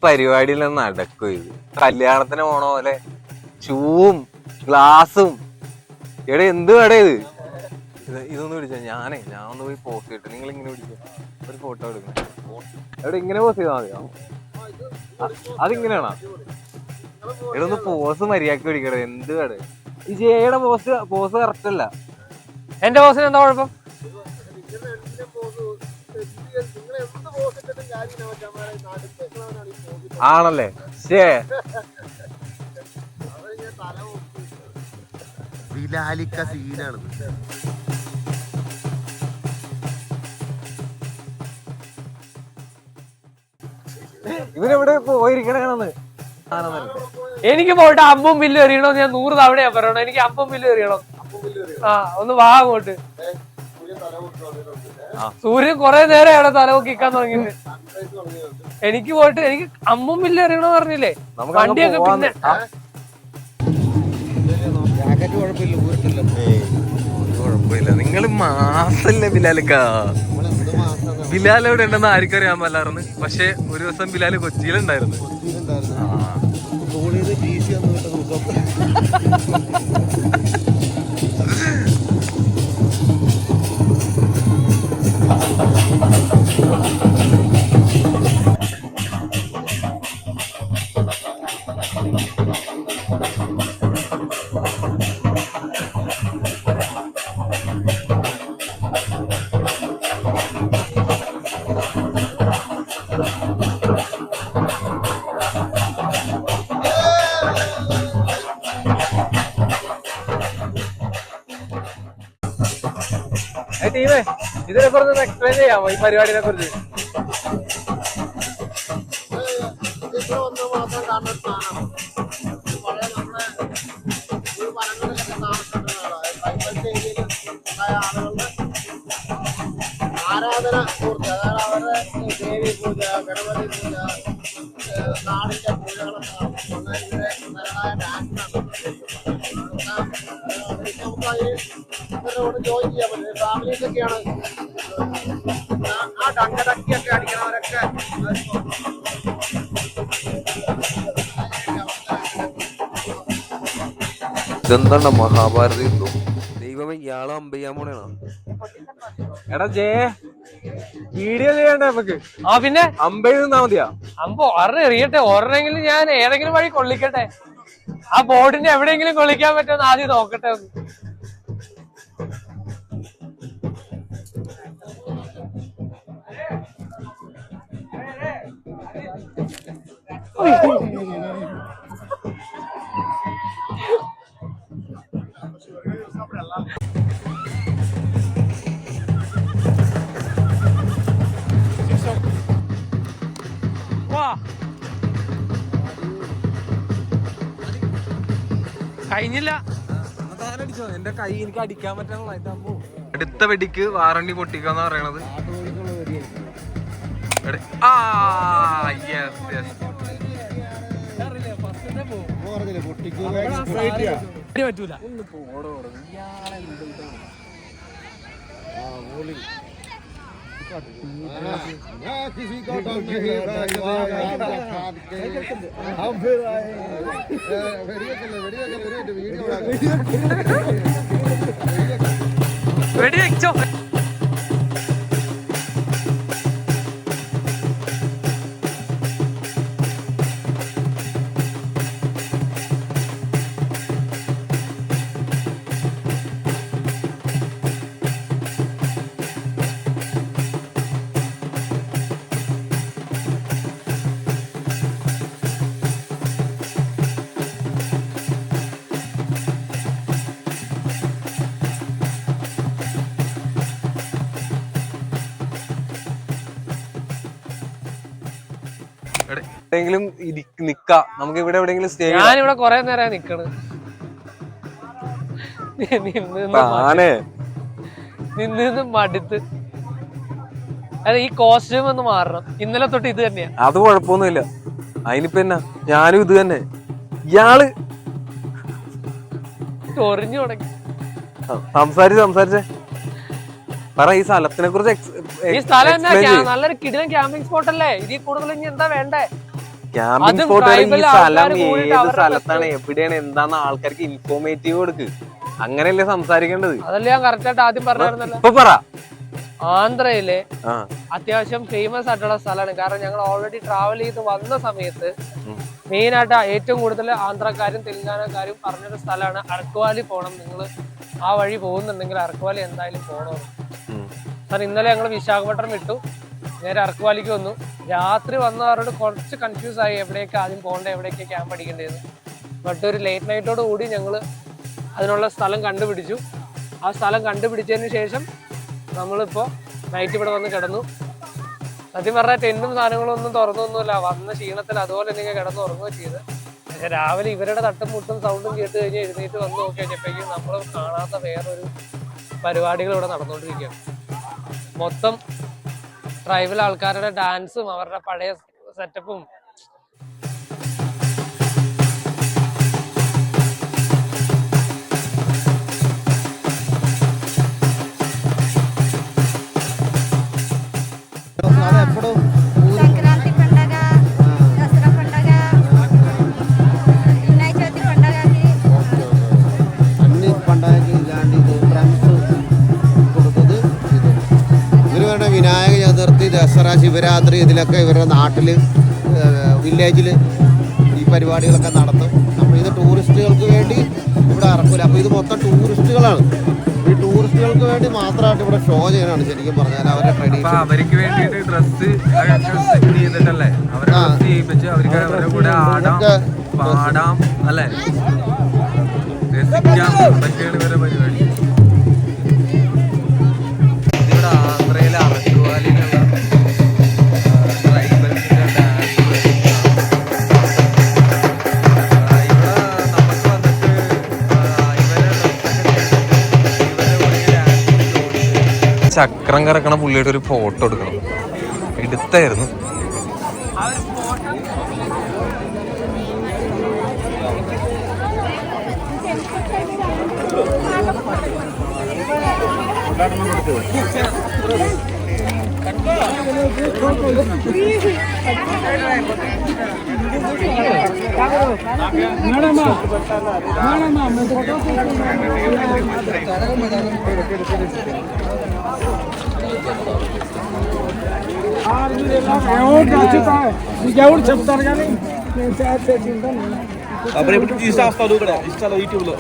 പരിപാടിയിൽ നടക്കും ഇത്. കല്യാണത്തിന് പോണ പോലെ ഷൂവും ഗ്ലാസും. എടാ എന്ത് കട ഇത്? ഇതൊന്നും പിടിച്ച ഞാൻ ഒന്ന് പോയി പോസ്റ്റ് ചെയ്തിട്ട് നിങ്ങൾ ഇങ്ങനെ പിടിച്ച ഒരു ഫോട്ടോ എടുക്കണം. എവിടെ ഇങ്ങനെ പോസ്റ്റ് ചെയ്താൽ മതിയോ? അതിങ്ങനെയാണോ? ഇവിടെ ഒന്ന് പോസ് മര്യാദക്ക് പിടിക്കട്ടെ. എന്ത് കട ഈ ജയുടെ പോസ് കറക്റ്റ് അല്ല. എന്റെ പോസിന് എന്താ കുഴപ്പം? ആണല്ലേ? ശേ സീനാണ്. ഇവരെവിടെ പോയിരിക്കണെന്ന്. എനിക്ക് പോയിട്ട് അമ്പും ബില്ലും എറിയണോ? ഞാൻ 100 തവണയാ പറയണോ എനിക്ക് അമ്പും ബില്ലും എറിയണം. ആ ഒന്ന് വാ അങ്ങോട്ട്. സൂര്യൻ കൊറേ നേരം അവിടെ തലവൊക്കിക്കാൻ തുടങ്ങിയിട്ട്. എനിക്ക് പോയിട്ട് എനിക്ക് അമ്പും ബില്ലും എറിയണോന്ന് പറഞ്ഞില്ലേ? വണ്ടിയൊക്കെ പിന്നെ കുഴപ്പമില്ല. നിങ്ങള് മാസല്ലേ ബിലാലിക്ക? ബിലാൽ എവിടെ ഉണ്ടെന്ന് ആർക്കും അറിയാൻ പാടില്ലായിരുന്നു. പക്ഷെ ഒരു ദിവസം ബിലാല് കൊച്ചിയിലുണ്ടായിരുന്നു. ടീമേ ഇതിനെ കുറിച്ച് എക്സ്പ്ലെയിൻ ചെയ്യാമോ ഈ പരിപാടിനെ കുറിച്ച്? ആരാധന പൂർത്തി, അതായത് അവരുടെ ദേവി പൂജ, ഗണപതി പൂജ, നാടിന്റെ പൂജകളൊക്കെ നമുക്ക് അതിനോട് ജോയിൻ ചെയ്യാൻ പറ്റും. ഫാമിലീസൊക്കെയാണ് ആ ഡങ്കടക്കിയൊക്കെ അടിക്കണവരൊക്കെ. ഇതെന്താ മഹാഭാരത യുദ്ധം? ദൈവമേ ഇയാളെ അമ്പയ്യാൻ പോണേണോ? എടാ ജയ വീഡിയോ ചെയ്യണ്ടേ നമുക്ക്? ആ പിന്നെ അമ്പയിൽ നിന്നാ മതിയാ? അമ്പോ ഒരെണ്ണം എറിയട്ടെ. ഒരെണ്ണെങ്കിലും ഞാൻ ഏതെങ്കിലും വഴി കൊള്ളിക്കട്ടെ. ആ ബോർഡിന്റെ എവിടെയെങ്കിലും കൊള്ളിക്കാൻ പറ്റുമെന്ന് ആദ്യം നോക്കട്ടെ ഒന്ന്. കഴിഞ്ഞില്ല. എന്റെ കൈ എനിക്ക് അടിക്കാൻ പറ്റാനുള്ള അടുത്ത വെടിക്ക് വാറണ്ടി പൊട്ടിക്കാന്ന് പറയണത്. പറ്റൂല. വെടിവെച്ചോ. എവിടെയെങ്കിലും നിക്കാം നമുക്ക്. ഇവിടെ എവിടെയെങ്കിലും സ്റ്റേ. ഞാനിവിടെ കൊറേ നേരം നിക്കണ്. നിന്ന് മടുത്ത്. അതെ ഈ കോസ്റ്റ്യൂം ഒന്ന് മാറണം. ഇന്നലെ തൊട്ട് ഇത് തന്നെയാ. അത് കുഴപ്പമൊന്നുമില്ല. അതിനിപ്പോ എന്നാ ഞാനും ഇത് തന്നെ. ഇയാള് ചൊറിഞ്ഞു തുടങ്ങി. സംസാരിച്ചേ പറ ഈ സ്ഥലത്തിനെ കുറിച്ച്. ഈ സ്ഥലം നല്ലൊരു കിടിലൻ ക്യാമ്പിംഗ് സ്പോട്ട് അല്ലേ? ഇതിൽ കൂടുതൽ ഇനി എന്താ വേണ്ടേ? ക്യാമ്പിംഗ് അതും സ്പോട്ട് tribal ഈ സ്ഥലം ആൾക്കാര് കൂടിയിട്ട് ഏത് അവരുടെ സ്ഥലത്താണ് എവിടെയാണ് എന്താന്ന് ആൾക്കാർക്ക് ഇൻഫോർമേറ്റീവ് കൊടുക്ക്. അങ്ങനെയല്ലേ സംസാരിക്കേണ്ടത്. അതല്ലേ ഞാൻ കറക്റ്റ് ആയിട്ട് ആദ്യം പറഞ്ഞായിരുന്നല്ലോ. ഇപ്പൊ പറ. ആന്ധ്രയിലെ ആ അത്യാവശ്യം ഫേമസ് ആയിട്ടുള്ള സ്ഥലമാണ്. കാരണം ഞങ്ങൾ ഓൾറെഡി ട്രാവൽ ചെയ്ത് വന്ന സമയത്ത് മെയിൻ ആയിട്ട് ഏറ്റവും കൂടുതൽ ആന്ധ്രക്കാരും തെലുങ്കാനക്കാരും പറഞ്ഞൊരു സ്ഥലമാണ് അർക്കവാലി പോകണം. നിങ്ങൾ ആ വഴി പോകുന്നുണ്ടെങ്കിൽ അർക്കവാലി എന്തായാലും പോകണം. സാർ ഇന്നലെ ഞങ്ങൾ വിശാഖപട്ടണം വിട്ടു, നേരെ അർക്കവാലിക്ക് വന്നു. രാത്രി വന്നവരോട് കുറച്ച് കൺഫ്യൂസ് ആയി എവിടെയൊക്കെ ആദ്യം പോകേണ്ടത്, എവിടെയൊക്കെ ക്യാമ്പ് അടിക്കേണ്ടത്. ബട്ട് ഒരു ലേറ്റ് നൈറ്റോട് കൂടി ഞങ്ങൾ അതിനുള്ള സ്ഥലം കണ്ടുപിടിച്ചു. ആ സ്ഥലം കണ്ടുപിടിച്ചതിന് ശേഷം നമ്മളിപ്പോൾ നൈറ്റ് ഇവിടെ വന്ന് കിടന്നു. സത്യം പറഞ്ഞാൽ ടെന്റും സാധനങ്ങളും ഒന്നും തുറന്നൊന്നുമില്ല. വന്ന ക്ഷീണത്തിൽ അതുപോലെ നിങ്ങൾ കിടന്ന് ഉറങ്ങുകയും ചെയ്ത്. പക്ഷെ രാവിലെ ഇവരുടെ തട്ടും മുട്ടും സൗണ്ടും കേട്ട് കഴിഞ്ഞ് എഴുന്നേറ്റ് വന്ന് നോക്കി കഴിഞ്ഞപ്പോഴേക്കും നമ്മൾ കാണാത്ത വേറൊരു പരിപാടികൾ ഇവിടെ നടന്നുകൊണ്ടിരിക്കുകയാണ്. മൊത്തം ട്രൈബൽ ആൾക്കാരുടെ ഡാൻസും അവരുടെ പഴയ സെറ്റപ്പും. సంక్రాంతి పండగ, దసరా పండగ, వినాయక చవితి పండగకి అన్ని పండగకి ఇలాంటిది ఫ్రెండ్స్ കൊടുത്തത് ഇത്. ഇവർ പറഞ്ഞ വിനായക ചതുർത്ഥി, ദസറ, ശിവരാത്രി ഇതിലൊക്കെ ഇവരുടെ നാട്ടിൽ വില്ലേജിൽ ഈ പരിപാടികളൊക്കെ നടത്തും. അപ്പോൾ ഇത് ടൂറിസ്റ്റുകൾക്ക് വേണ്ടി ഇവിടെ ഇറക്കില്ല. അപ്പോൾ ഇത് മൊത്തം ടൂറിസ്റ്റുകളാണ്. ഈ ടൂറിസ്റ്റുകൾക്ക് വേണ്ടി മാത്രമായിട്ട് ഇവിടെ ഷോ ചെയ്യാനാണ് ശരിക്കും പറഞ്ഞാൽ അവരുടെ ട്രഡീഷൻ. അവർക്ക് വേണ്ടിയിട്ട് ഡ്രസ് സെറ്റ് ചെയ്തിട്ടല്ലേ അവരെ ഡ്രസ് ചെയ്യിപ്പിച്ച് അവർക്ക് അവരുടെ കൂടെ ആടാം പാടാം അല്ലേ, രസിക്കാം. അതൊക്കെയാണ് ഇവരുടെ പരിപാടി. ഇവിടെ ആന്ധ്രയിലെ അറക്കുവാലിയിലുള്ള ട്രൈബൽസിന്റെ ഡാൻസ്. ഇവിടെ നമുക്ക് വന്നിട്ട് ചക്രം കറക്കണ പുള്ളിയുടെ ഒരു ഫോട്ടോ എടുക്കണം. എടുത്തായിരുന്നു. ఎవరు చెప్తారు కానీ నేను తయారు చేసి ఉంటాను. అప్పుడు ఎప్పుడు తీసేస్తాను ఇక్కడ ఇన్స్టాలో యూట్యూబ్ లో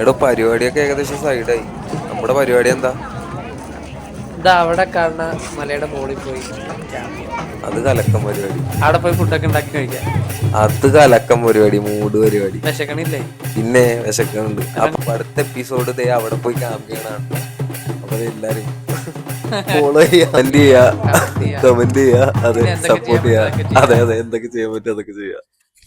എടോ പരിപാടിയൊക്കെ ഏകദേശം സൈഡായി. നമ്മുടെ പരിപാടി എന്താ? ഇതാ അവിടെ കാണുന്ന മലയുടെ മുകളിൽ പോയി അത് കലക്കം പരിപാടി. അവിടെ പോയി ഫുഡൊക്കെ ഉണ്ടാക്കി കഴിക്കാം. അത് കലക്കം പരിപാടി, മൂഡ് പരിപാടി. വിശക്കണില്ലേ? പിന്നെ വിശക്കുന്നുണ്ട്. അപ്പൊ അടുത്ത എപ്പിസോഡ് ദേ അവിടെ പോയി ക്യാമ്പ് ചെയ്യണാണ്. അപ്പൊ എല്ലാരും ഫോളോ ചെയ്യാ, കമന്റ് ചെയ്യാ, അതെ സപ്പോർട്ട് ചെയ്യാ. അതെ എന്തൊക്കെ ചെയ്യാൻ പറ്റും അതൊക്കെ ചെയ്യാം.